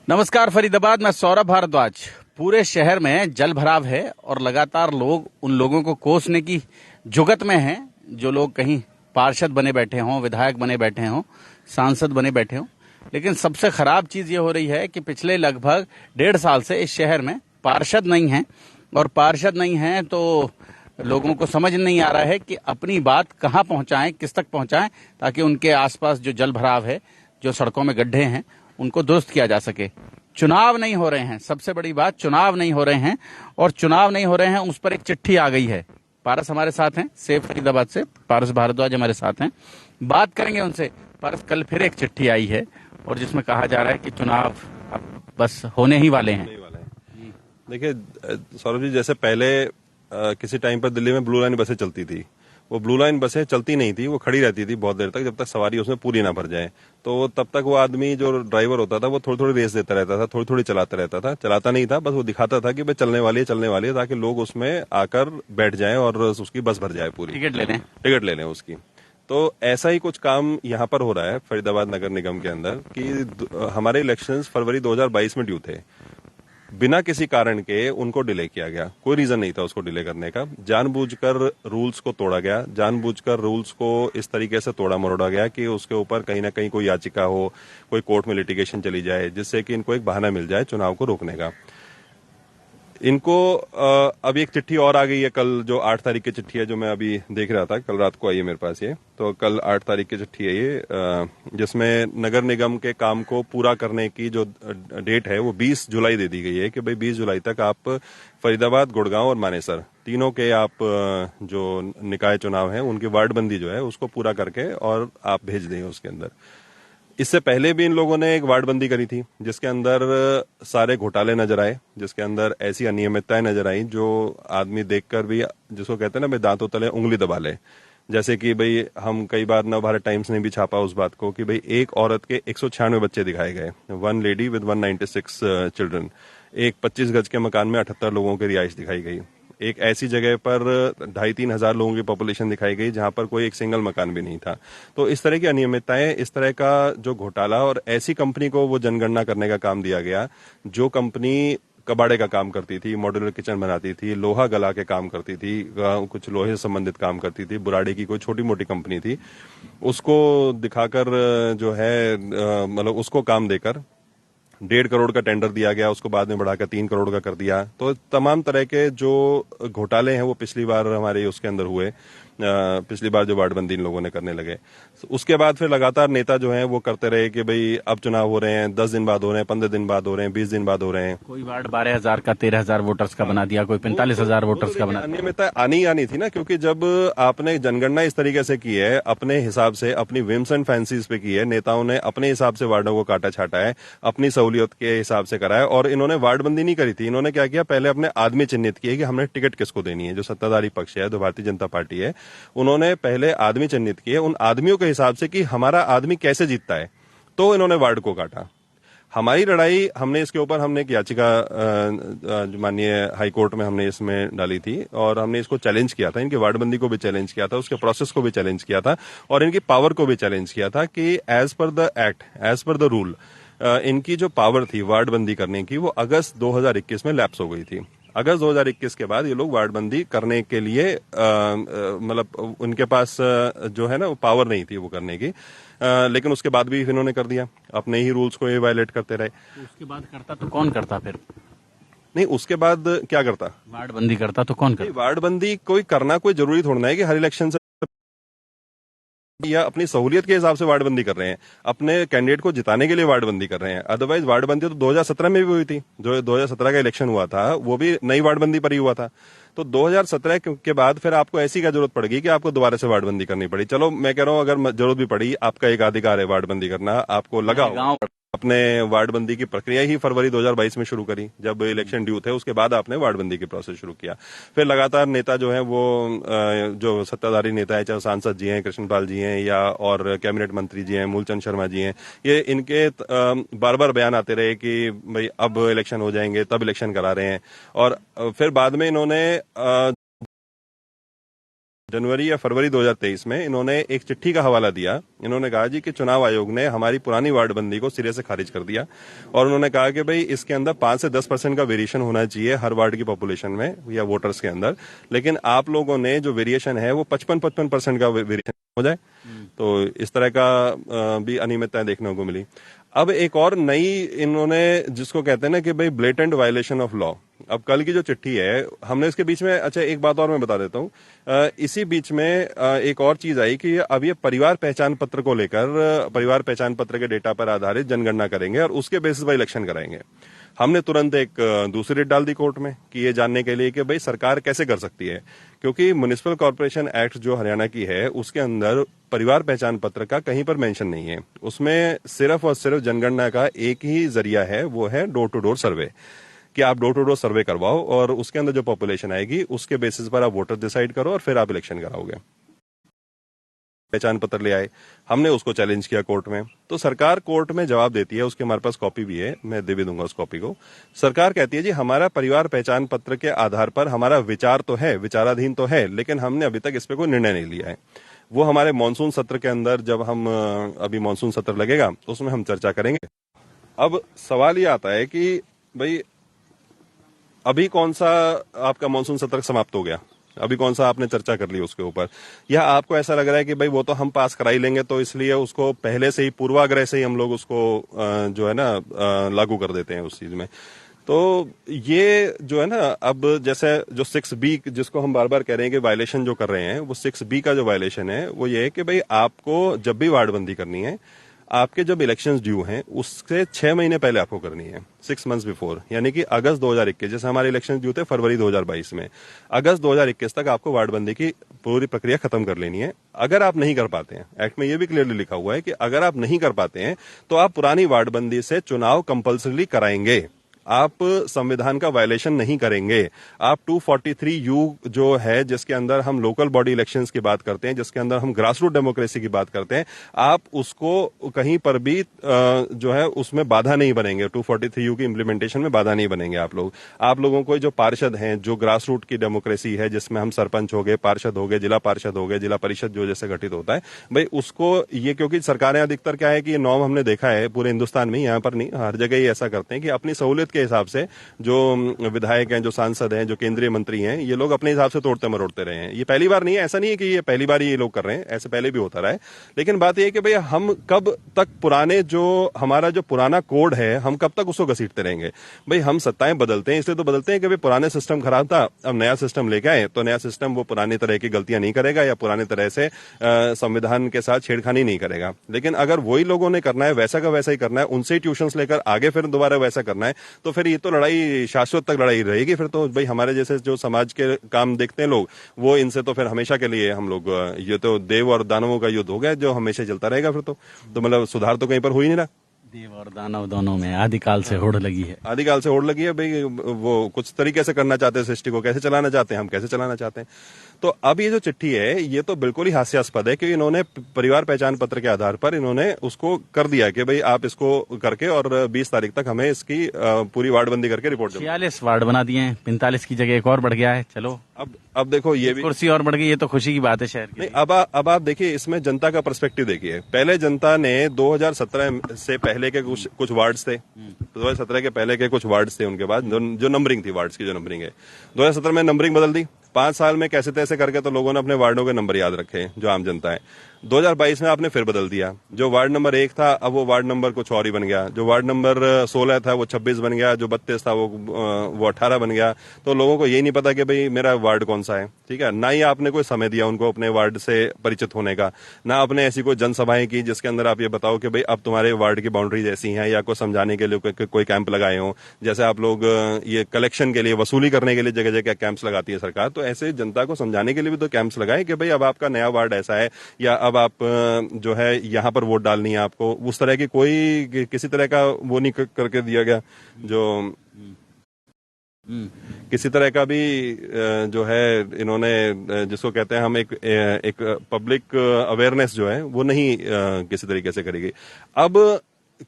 नमस्कार फरीदाबाद, मैं सौरभ भारद्वाज। पूरे शहर में जल भराव है और लगातार लोग उन लोगों को कोसने की जुगत में हैं जो लोग कहीं पार्षद बने बैठे हों, विधायक बने बैठे हों, सांसद बने बैठे हों। लेकिन सबसे खराब चीज ये हो रही है कि पिछले लगभग 1.5 साल से इस शहर में पार्षद नहीं हैं, और पार्षद नहीं हैं तो लोगों को समझ नहीं आ रहा है कि अपनी बात कहाँ पहुंचाएं, किस तक पहुंचाएं, ताकि उनके आसपास जो जल भराव है, जो सड़कों में गड्ढे हैं, उनको दुरुस्त किया जा सके। चुनाव नहीं हो रहे हैं, सबसे बड़ी बात, चुनाव नहीं हो रहे हैं। और चुनाव नहीं हो रहे हैं, उस पर एक चिट्ठी आ गई है। पारस हमारे साथ हैं, सेफ फरीदाबाद से पारस भारद्वाज हमारे साथ हैं, बात करेंगे उनसे। पारस, कल फिर एक चिट्ठी आई है और जिसमें कहा जा रहा है कि चुनाव अब बस होने ही वाले हैं। देखिए सौरभ जी, जैसे पहले किसी टाइम पर दिल्ली में ब्लू लाइन बसें चलती थी, वो ब्लू लाइन बसें चलती नहीं थी, वो खड़ी रहती थी बहुत देर तक, जब तक सवारी उसमें पूरी ना भर जाए। तो तब तक वो आदमी जो ड्राइवर होता था वो थोड़ी थोड़ी रेस देता रहता था, थोड़ी थोड़ी चलाता रहता था। चलाता नहीं था, बस वो दिखाता था कि भाई चलने वाली है, ताकि लोग उसमें आकर बैठ जाएं और उसकी बस भर जाए पूरी। टिकट ले लें उसकी। तो ऐसा ही कुछ काम यहाँ पर हो रहा है फरीदाबाद नगर निगम के अंदर कि हमारे इलेक्शंस फरवरी 2022 में ड्यू थे। बिना किसी कारण के उनको डिले किया गया, कोई रीजन नहीं था उसको डिले करने का। जानबूझकर रूल्स को तोड़ा गया, जानबूझकर रूल्स को इस तरीके से तोड़ा मरोड़ा गया कि उसके ऊपर कहीं ना कहीं कोई याचिका हो, कोई कोर्ट में लिटिगेशन चली जाए, जिससे कि इनको एक बहाना मिल जाए चुनाव को रोकने का। इनको अभी एक चिट्ठी और आ गई है कल, जो 8 तारीख की चिट्ठी है, जो मैं अभी देख रहा था, कल रात को आई है मेरे पास ये। तो कल 8 तारीख की चिट्ठी है ये, जिसमें नगर निगम के काम को पूरा करने की जो डेट है वो 20 जुलाई दे दी गई है कि भाई 20 जुलाई तक आप फरीदाबाद, गुड़गांव और मानेसर तीनों के आप जो निकाय चुनाव है उनकी वार्डबंदी जो है उसको पूरा करके और आप भेज दें उसके अंदर। इससे पहले भी इन लोगों ने एक वार्डबंदी करी थी जिसके अंदर सारे घोटाले नजर आए, जिसके अंदर ऐसी अनियमितताएं नजर आई जो आदमी देखकर भी, जिसको कहते हैं ना भाई दांतों तले उंगली दबा ले। जैसे कि भाई हम कई बार नवभारत टाइम्स ने भी छापा उस बात को कि भाई एक औरत के 196 बच्चे दिखाए गए, 1 लेडी विद 196 चिल्ड्रन। एक 25 गज के मकान में 78 लोगों की रिहाइश दिखाई गई। एक ऐसी जगह पर 2,500-3 हजार लोगों की पॉपुलेशन दिखाई गई जहां पर कोई एक सिंगल मकान भी नहीं था। तो इस तरह की अनियमितताएं, इस तरह का जो घोटाला, और ऐसी कंपनी को वो जनगणना करने का काम दिया गया जो कंपनी कबाड़े का काम करती थी, मॉड्यूलर किचन बनाती थी, लोहा गला के काम करती थी, कुछ लोहे से संबंधित काम करती थी, बुराड़ी की कोई छोटी मोटी कंपनी थी, उसको दिखाकर जो है मतलब उसको काम देकर 1.5 करोड़ का टेंडर दिया गया, उसको बाद में बढ़ाकर 3 करोड़ का कर दिया। तो तमाम तरह के जो घोटाले हैं वो पिछली बार हमारे उसके अंदर हुए, पिछली बार जो वार्डबंदी इन लोगों ने करने लगे। उसके बाद फिर लगातार नेता जो हैं वो करते रहे कि भाई अब चुनाव हो रहे हैं, 10 दिन बाद हो रहे हैं, 15 दिन बाद हो रहे हैं, 20 दिन बाद हो रहे हैं। कोई वार्ड 12,000 का 13,000 वोटर्स का बना दिया, कोई 45,000 वोटर्स का बना दिया। अनियमितता आनी थी ना, क्योंकि जब आपने जनगणना इस तरीके से की है, अपने हिसाब से, अपनी विम्स एंड फैंसीज पे की है, नेताओं ने अपने हिसाब से वार्डों को काटा छाटा है, अपनी सहूलियत के हिसाब से करा है। और इन्होंने वार्डबंदी नहीं करी थी, इन्होंने क्या किया, पहले अपने आदमी चिन्हित किए कि हमने टिकट किसको देनी है। जो सत्ताधारी पक्ष है, जो भारतीय जनता पार्टी है, उन्होंने पहले आदमी चिन्हित किए, उन आदमियों के हिसाब से कि हमारा आदमी कैसे जीतता है, तो इन्होंने वार्ड को काटा। हमारी लड़ाई, हमने इसके ऊपर हमने एक याचिका माननीय हाईकोर्ट में हमने इसमें डाली थी और हमने इसको चैलेंज किया था, इनकी वार्डबंदी को भी चैलेंज किया था, उसके प्रोसेस को भी चैलेंज किया था और इनकी पावर को भी चैलेंज किया था कि as per the act, as per the rule, इनकी जो पावर थी वार्डबंदी करने की वो अगस्त 2021 में लैप्स हो गई थी। अगस्त 2021 के बाद ये लोग वार्डबंदी करने के लिए मतलब उनके पास जो है ना वो पावर नहीं थी वो करने की, लेकिन उसके बाद भी इन्होंने कर दिया, अपने ही रूल्स को ये वायलेट करते रहे। उसके बाद करता तो कौन करता फिर? नहीं, उसके बाद क्या करता? वार्डबंदी करता तो कौन करता? वार्डबंदी कोई करना कोई जरूरी थोड़ा ना है कि हर इलेक्शन से, या अपनी सहूलियत के हिसाब से वार्डबंदी कर रहे हैं, अपने कैंडिडेट को जिताने के लिए वार्डबंदी कर रहे हैं। अदरवाइज वार्डबंदी तो 2017 में भी हुई थी, जो 2017 का इलेक्शन हुआ था वो भी नई वार्डबंदी पर ही हुआ था। तो 2017 के बाद फिर आपको ऐसी क्या जरूरत पड़ेगी कि आपको दोबारा से वार्डबंदी करनी पड़ी? चलो मैं कह रहा हूं अगर जरूरत भी पड़ी, आपका एक अधिकार है वार्डबंदी करना, आपको लगा अपने वार्डबंदी की प्रक्रिया ही फरवरी 2022 में शुरू करी, जब इलेक्शन ड्यू थे, उसके बाद आपने वार्डबंदी की प्रोसेस शुरू किया। फिर लगातार नेता जो है वो जो सत्ताधारी नेता है, चाहे सांसद जी हैं, कृष्णपाल जी हैं, या और कैबिनेट मंत्री जी हैं, मूलचंद शर्मा जी हैं, ये इनके बार बार बयान आते रहे कि भाई अब इलेक्शन हो जाएंगे, तब इलेक्शन करा रहे हैं। और फिर बाद में इन्होंने जनवरी या फरवरी 2023 में इन्होंने एक चिट्ठी का हवाला दिया। इन्होंने कहा जी कि चुनाव आयोग ने हमारी पुरानी वार्डबंदी को सिरे से खारिज कर दिया और उन्होंने कहा कि भाई इसके अंदर 5 से 10% का वेरिएशन होना चाहिए हर वार्ड की पॉपुलेशन में या वोटर्स के अंदर, लेकिन आप लोगों ने जो वेरिएशन है वो 55% का वेरिएशन हो जाए। तो इस तरह का भी अनियमितताएं देखने को मिली। अब एक और नई इन्होंने जिसको कहते हैं ना कि भाई ब्लेटेंट वायलेशन ऑफ लॉ, अब कल की जो चिट्ठी है हमने इसके बीच में, अच्छा एक बात और मैं बता देता हूँ, इसी बीच में एक और चीज आई कि अब ये परिवार पहचान पत्र को लेकर परिवार पहचान पत्र के डेटा पर आधारित जनगणना करेंगे और उसके बेसिस पर इलेक्शन कराएंगे। हमने तुरंत एक दूसरी रिट डाल दी कोर्ट में कि ये जानने के लिए कि भाई सरकार कैसे कर सकती है, क्योंकि म्युनिसिपल कॉर्पोरेशन एक्ट जो हरियाणा की है उसके अंदर परिवार पहचान पत्र का कहीं पर मेंशन नहीं है। उसमें सिर्फ और सिर्फ जनगणना का एक ही जरिया है, वो है डोर टू डोर सर्वे, कि आप डोर टू डोर सर्वे करवाओ और उसके अंदर जो पॉपुलेशन आएगी उसके बेसिस पर आप वोटर डिसाइड करो और फिर आप इलेक्शन कराओगे। पहचान पत्र ले आए, हमने उसको चैलेंज किया कोर्ट में, तो सरकार कोर्ट में जवाब देती है, उसके हमारे पास कॉपी भी है, मैं दे भी दूंगा उस कॉपी को। सरकार कहती है जी हमारा परिवार पहचान पत्र के आधार पर हमारा विचार तो है, विचाराधीन तो है, लेकिन हमने अभी तक इस पे कोई निर्णय नहीं लिया है। वो हमारे मानसून सत्र के अंदर, जब हम अभी मानसून सत्र लगेगा उसमें हम चर्चा करेंगे। अब सवाल ये आता है कि भाई अभी कौन सा आपका मानसून सत्र समाप्त हो गया, अभी कौन सा आपने चर्चा कर ली उसके ऊपर, या आपको ऐसा लग रहा है कि भाई वो तो हम पास करा ही लेंगे, तो इसलिए उसको पहले से ही पूर्वाग्रह से ही हम लोग उसको जो है ना लागू कर देते हैं उस चीज में। तो ये जो है ना, अब जैसे जो 6B जिसको हम बार बार कह रहे हैं कि वायलेशन जो कर रहे हैं, वो 6B का जो वायलेशन है वो ये है कि भाई आपको जब भी वार्डबंदी करनी है, आपके जब इलेक्शंस ड्यू हैं उससे 6 महीने पहले आपको करनी है, 6 months बिफोर, यानी कि अगस्त 2021, जैसे हमारे इलेक्शन ड्यू थे फरवरी 2022 में, अगस्त 2021 तक आपको वार्डबंदी की पूरी प्रक्रिया खत्म कर लेनी है। अगर आप नहीं कर पाते हैं, एक्ट में यह भी क्लियरली लिखा हुआ है कि अगर आप नहीं कर पाते हैं तो आप पुरानी वार्डबंदी से चुनाव कंपल्सरी कराएंगे, आप संविधान का वायलेशन नहीं करेंगे। आप 243U जो है जिसके अंदर हम लोकल बॉडी इलेक्शंस की बात करते हैं, जिसके अंदर हम ग्रास रूट डेमोक्रेसी की बात करते हैं, आप उसको कहीं पर भी जो है उसमें बाधा नहीं बनेंगे, 243U की इम्प्लीमेंटेशन में बाधा नहीं बनेंगे आप लोगों को जो पार्षद हैं, जो ग्रास रूट की डेमोक्रेसी है जिसमें हम सरपंच हो गए, पार्षद हो गए, जिला पार्षद हो गए, जिला परिषद जो जैसे गठित होता है, भाई उसको ये, क्योंकि सरकारें अधिकतर क्या है कि ये नॉर्म हमने देखा है पूरे हिंदुस्तान में, यहाँ पर नहीं, हर जगह ही ऐसा करते हैं कि अपनी सहूलियत के हिसाब से जो विधायक हैं, जो सांसद हैं, जो केंद्रीय मंत्री हैं, ये लोग अपने हिसाब से तोड़ते मरोड़ते रहे हैं। ये पहली बार नहीं है, ऐसा नहीं है कि ये पहली बार ये लोग कर रहे हैं, ऐसे पहले भी होता रहा है। लेकिन बात यह है कि भाई हम कब तक पुराने जो हमारा जो पुराना कोड है हम कब तक उसको घसीटते रहेंगे। भाई हम सत्ताएं बदलते हैं, इसलिए तो बदलते हैं कि भाई पुराने सिस्टम खराब था, अब नया सिस्टम लेके आए, तो नया सिस्टम वो पुरानी तरह की गलतियां नहीं करेगा या पुराने तरह से संविधान के साथ छेड़खानी नहीं करेगा। लेकिन अगर वही लोगों ने करना है, वैसा का वैसा ही करना है, उनसे ही ट्यूशंस लेकर आगे फिर दोबारा वैसा करना है, तो फिर ये तो लड़ाई शाश्वत तक लड़ाई रहेगी। फिर तो भाई हमारे जैसे जो समाज के काम देखते हैं लोग, वो इनसे तो फिर हमेशा के लिए हम लोग, ये तो देव और दानवों का युद्ध हो गया जो हमेशा चलता रहेगा। फिर तो मतलब सुधार तो कहीं पर हो ही नहीं रहा। देव और दानव दोनों में आदिकाल से होड़ लगी है, आदिकाल से होड़ लगी है भाई। वो कुछ तरीके से करना चाहते हैं, सृष्टि को कैसे चलाना चाहते हैं, हम कैसे चलाना चाहते हैं। तो अब ये जो चिट्ठी है ये तो बिल्कुल ही हास्यास्पद है कि इन्होंने परिवार पहचान पत्र के आधार पर इन्होंने उसको कर दिया कि भाई आप इसको करके और 20 तारीख तक हमें इसकी पूरी वार्डबंदी करके रिपोर्ट 46 वार्ड बना दिए हैं, 45 की जगह एक और बढ़ गया है। चलो अब देखो ये भी कुर्सी और बढ़ गई, ये तो खुशी की बात है शहर की। नहीं, अब आप देखिए इसमें जनता का पर्सपेक्टिव देखिए। पहले जनता ने 2017 से पहले के कुछ वार्ड्स थे, 2017 के पहले के कुछ वार्ड्स थे, उनके बाद जो नंबरिंग थी, वार्ड्स की जो नंबरिंग है, 2017 में नंबरिंग बदल दी। 5 साल में कैसे तैसे करके तो लोगों ने अपने वार्डों के नंबर याद रखे, जो आम जनता है। 2022 में आपने फिर बदल दिया। जो वार्ड नंबर 1 था अब वो वार्ड नंबर कुछ और ही बन गया। जो वार्ड नंबर 16 था वो 26 बन गया। जो 32 था वो 18 बन गया। तो लोगों को यही नहीं पता कि भाई मेरा वार्ड कौन सा है। ठीक है, ना ही आपने कोई समय दिया उनको अपने वार्ड से परिचित होने का, ना आपने ऐसी कोई जनसभाएं की जिसके अंदर आप ये बताओ कि भाई अब तुम्हारे वार्ड की बाउंड्रीज ऐसी हैं, या कोई समझाने के लिए कोई कैंप लगाए हो। जैसे आप लोग ये कलेक्शन के लिए, वसूली करने के लिए जगह जगह कैंप्स लगाती है सरकार, तो ऐसे जनता को समझाने के लिए भी तो कैंप्स लगाए कि भाई अब आपका नया वार्ड ऐसा है, या अब आप जो है यहाँ पर वोट डालनी है आपको। उस तरह की कोई किसी तरह का वो नहीं करके दिया गया, जो किसी तरह का भी जो है इन्होंने जिसको कहते हैं हम एक पब्लिक अवेयरनेस जो है वो नहीं किसी तरीके से करेगी। अब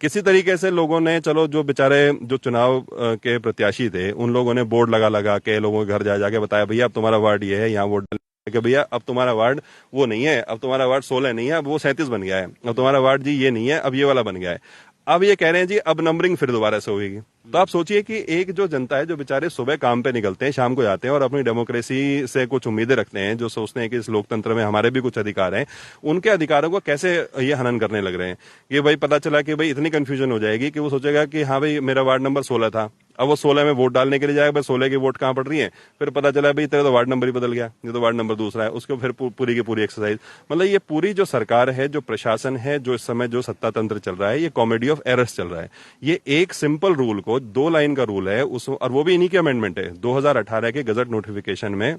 किसी तरीके से लोगों ने, चलो जो बेचारे जो चुनाव के प्रत्याशी थे उन लोगों ने बोर्ड लगा के लोगों के घर जा जाके बताया भैया अब तुम्हारा वार्ड ये है, यहाँ वोट कि भैया अब तुम्हारा वार्ड वो नहीं है, अब तुम्हारा वार्ड 16 नहीं है, अब वो 37 बन गया है, अब तुम्हारा वार्ड जी ये नहीं है, अब ये वाला बन गया है। अब ये कह रहे हैं जी अब नंबरिंग फिर दोबारा से होगी। तो आप सोचिए कि एक जो जनता है, जो बेचारे सुबह काम पे निकलते हैं, शाम को जाते हैं और अपनी डेमोक्रेसी से कुछ उम्मीदें रखते हैं, जो सोचते हैं कि इस लोकतंत्र में हमारे भी कुछ अधिकार हैं, उनके अधिकारों को कैसे ये हनन करने लग रहे हैं। ये भाई पता चला कि भाई इतनी कंफ्यूजन हो जाएगी कि वो सोचेगा कि हाँ भाई मेरा वार्ड नंबर 16 था, अब वो 16 में वोट डालने के लिए जाएगा, भाई 16 की वोट कहाँ पड़ रही है, फिर पता चला भाई तेरा तो वार्ड नंबर ही बदल गया, ये तो वार्ड नंबर दूसरा है, उसको फिर पूरी की पूरी एक्सरसाइज। मतलब ये पूरी जो सरकार है, जो प्रशासन है, जो इस समय जो सत्ता तंत्र चल रहा है, ये कॉमेडी ऑफ एरर्स चल रहा है। ये एक सिंपल रूल को 2 लाइन का रूल है उस, और वो भी इन्हीं की अमेंडमेंट है 2018 के गजट नोटिफिकेशन में।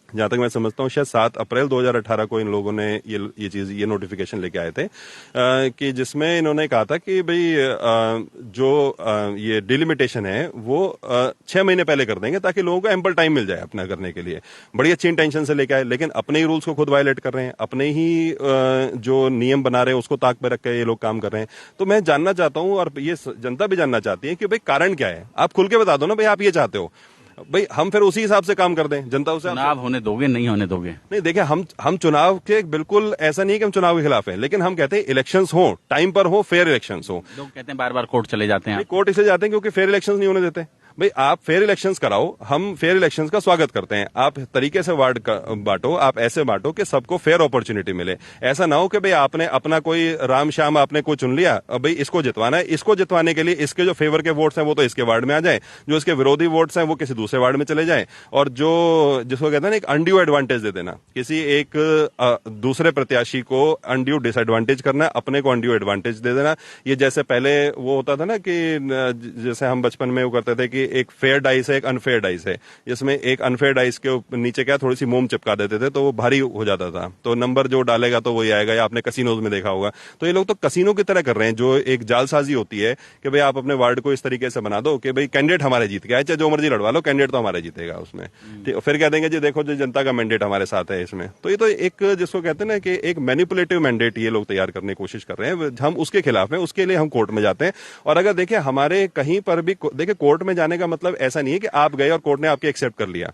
जहां तक मैं समझता हूँ शायद 7 अप्रैल 2018 को इन लोगों ने ये नोटिफिकेशन लेके आए थे, कि जिसमें इन्होंने कहा था कि भाई ये डिलिमिटेशन है वो 6 महीने पहले कर देंगे ताकि लोगों को एम्पल टाइम मिल जाए अपना करने के लिए। बड़ी अच्छी इंटेंशन से लेके आए, लेकिन अपने ही रूल्स को खुद वायलेट कर रहे हैं, अपने ही जो नियम बना रहे हैं उसको ताक पे रख के ये लोग काम कर रहे हैं। तो मैं जानना चाहता हूं, और ये जनता भी जानना चाहती है कि भाई कारण क्या है। आप खुल के बता दो ना भाई, आप ये चाहते हो, भाई हम फिर उसी हिसाब से काम कर दें। जनता उसे चुनाव होने दोगे, नहीं होने दोगे? नहीं, देखिए हम चुनाव के बिल्कुल ऐसा नहीं है कि हम चुनाव के खिलाफ हैं, लेकिन हम कहते हैं इलेक्शंस हो, टाइम पर हो, फेयर इलेक्शंस हो। लोग कहते हैं बार बार कोर्ट चले जाते हैं। कोर्ट इसलिए जाते हैं क्योंकि फेयर इलेक्शंस नहीं होने देते। भाई आप फेयर इलेक्शंस कराओ, हम फेयर इलेक्शंस का स्वागत करते हैं। आप तरीके से वार्ड बांटो, आप ऐसे बांटो कि सबको फेयर अपॉर्चुनिटी मिले। ऐसा ना हो कि भाई आपने अपना कोई राम श्याम आपने कोई चुन लिया, अब भाई इसको जितवाना है, इसको जितवाने के लिए इसके जो फेवर के वोट्स हैं वो तो इसके वार्ड में आ जाए, जो इसके विरोधी वोट्स हैं वो किसी दूसरे वार्ड में चले जाए, और जो जिसको कहते हैं ना एक अनड्यू एडवांटेज दे देना, किसी एक दूसरे प्रत्याशी को अनड्यू डिसएडवांटेज करना, अपने को अनड्यू एडवांटेज दे देना। ये जैसे पहले वो होता था ना कि जैसे हम बचपन में वो करते थे कि एक फेयर डाइस है, एक अनफेयर डाइस है, जिसमें एक अनफेयर डाइस के नीचे क्या थोड़ी सी मोम चिपका देते थे तो वो भारी हो जाता था, तो नंबर जो डालेगा तो वही आएगा। या आपने कसिनोज में देखा होगा, तो ये लोग तो कसिनो की तरह कर रहे हैं, जो एक जालसाजी होती है कि भाई आप अपने वार्ड को इस तरीके से बना दो कि भाई कैंडिडेट हमारे जीत गया, चाहे जो मर्जी लड़वा लो, कैंडिडेट तो हमारे जीतेगा उसमें। फिर कह देंगे जी देखो जो जनता का मैंडेट हमारे साथ है इसमें। तो ये तो एक जिसको कहते हैं ना कि एक मैनिपुलेटिव मैंडेट ये लोग तैयार करने की कोशिश कर रहे हैं। हम उसके खिलाफ हैं, उसके लिए हम कोर्ट में जाते हैं। और अगर देखिए हमारे कहीं पर भी देखिए कोर्ट में जाने का मतलब ऐसा नहीं है कि आप गए और कोर्ट ने आपके एक्सेप्ट कर लिया।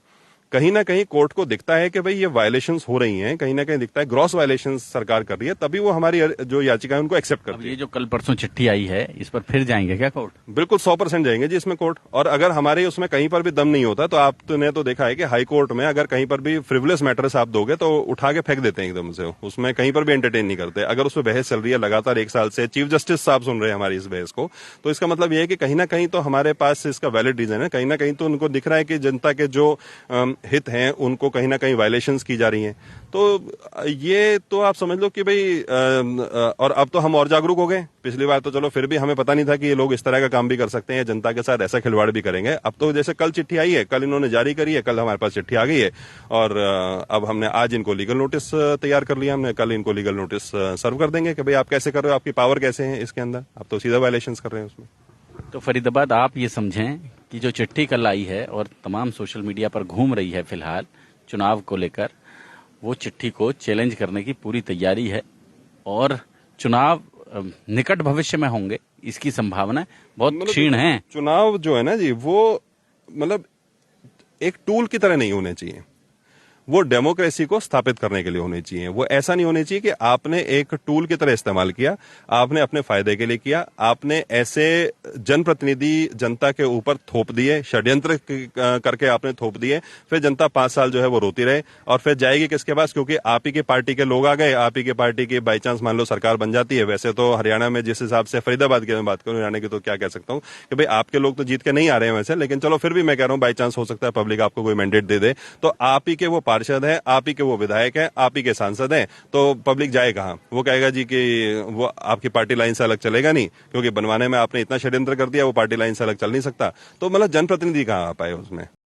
कहीं ना कहीं कोर्ट को दिखता है कि भाई ये वायलेशंस हो रही हैं, कहीं ना कहीं दिखता है ग्रॉस वायलेशंस सरकार कर रही है, तभी वो हमारी जो याचिका है उनको एक्सेप्ट करती है। ये जो कल परसों चिट्ठी आई है इस पर फिर जाएंगे क्या कोर्ट? बिल्कुल 100% जाएंगे जी इसमें कोर्ट। और अगर हमारे उसमें कहीं पर भी दम नहीं होता तो आपने तो देखा है कि हाई कोर्ट में अगर कहीं पर भी फ्रिवलेस मैटर्स आप दोगे तो उठा के फेंक देते हैं एकदम से, उसमें कहीं पर भी एंटरटेन नहीं करते। अगर उसमें बहस चल रही है लगातार 1 साल से, चीफ जस्टिस साहब सुन रहे हैं हमारी इस बहस को, तो इसका मतलब यह है कि कहीं ना कहीं तो हमारे पास इसका वैलिड रीजन है, कहीं ना कहीं तो उनको दिख रहा है कि जनता के जो हित हैं उनको कहीं ना कहीं वायलेशंस की जा रही हैं। तो ये तो आप समझ लो कि भाई और अब तो हम और जागरूक हो गए। पिछली बार तो चलो फिर भी हमें पता नहीं था कि ये लोग इस तरह का काम भी कर सकते हैं, जनता के साथ ऐसा खिलवाड़ भी करेंगे। अब तो जैसे कल चिट्ठी आई है, कल इन्होंने जारी करी है, कल हमारे पास चिट्ठी आ गई है, और अब हमने आज इनको लीगल नोटिस तैयार कर लिया, हमने कल इनको लीगल नोटिस सर्व कर देंगे कि भाई आप कैसे कर रहे हो, आपकी पावर कैसे है इसके अंदर, आप तो सीधा वायलेशंस कर रहे हैं उसमें। तो फरीदाबाद आप ये समझें कि जो चिट्ठी कल आई है और तमाम सोशल मीडिया पर घूम रही है फिलहाल चुनाव को लेकर, वो चिट्ठी को चैलेंज करने की पूरी तैयारी है, और चुनाव निकट भविष्य में होंगे इसकी संभावना बहुत क्षीण है। चुनाव जो है ना जी वो मतलब एक टूल की तरह नहीं होने चाहिए, वो डेमोक्रेसी को स्थापित करने के लिए होने चाहिए। वो ऐसा नहीं होने चाहिए कि आपने एक टूल की तरह इस्तेमाल किया, आपने अपने फायदे के लिए किया, आपने ऐसे जनप्रतिनिधि जनता के ऊपर थोप दिए, षड्यंत्र करके आपने थोप दिए, फिर जनता 5 साल जो है वो रोती रहे, और फिर जाएगी किसके पास, क्योंकि आप ही की पार्टी के लोग आ गए, आप ही की पार्टी की बाई चांस मान लो सरकार बन जाती है। वैसे तो हरियाणा में जिस हिसाब से फरीदाबाद की मैं बात करूं, हरियाणा की तो क्या कह सकता हूं कि भाई आपके लोग तो जीत के नहीं आ रहे हैं वैसे, लेकिन चलो फिर भी मैं कह रहा हूं बाई चांस हो सकता है पब्लिक आपको कोई मैंडेट दे दे, तो आप ही के वो पार्षद है, आप ही के वो विधायक है, आप ही के सांसद हैं, तो पब्लिक जाए कहां? वो कहेगा जी कि वो आपकी पार्टी लाइन से अलग चलेगा नहीं, क्योंकि बनवाने में आपने इतना षड्यंत्र कर दिया, वो पार्टी लाइन से अलग चल नहीं सकता। तो मतलब जनप्रतिनिधि कहां आ पाए उसमें?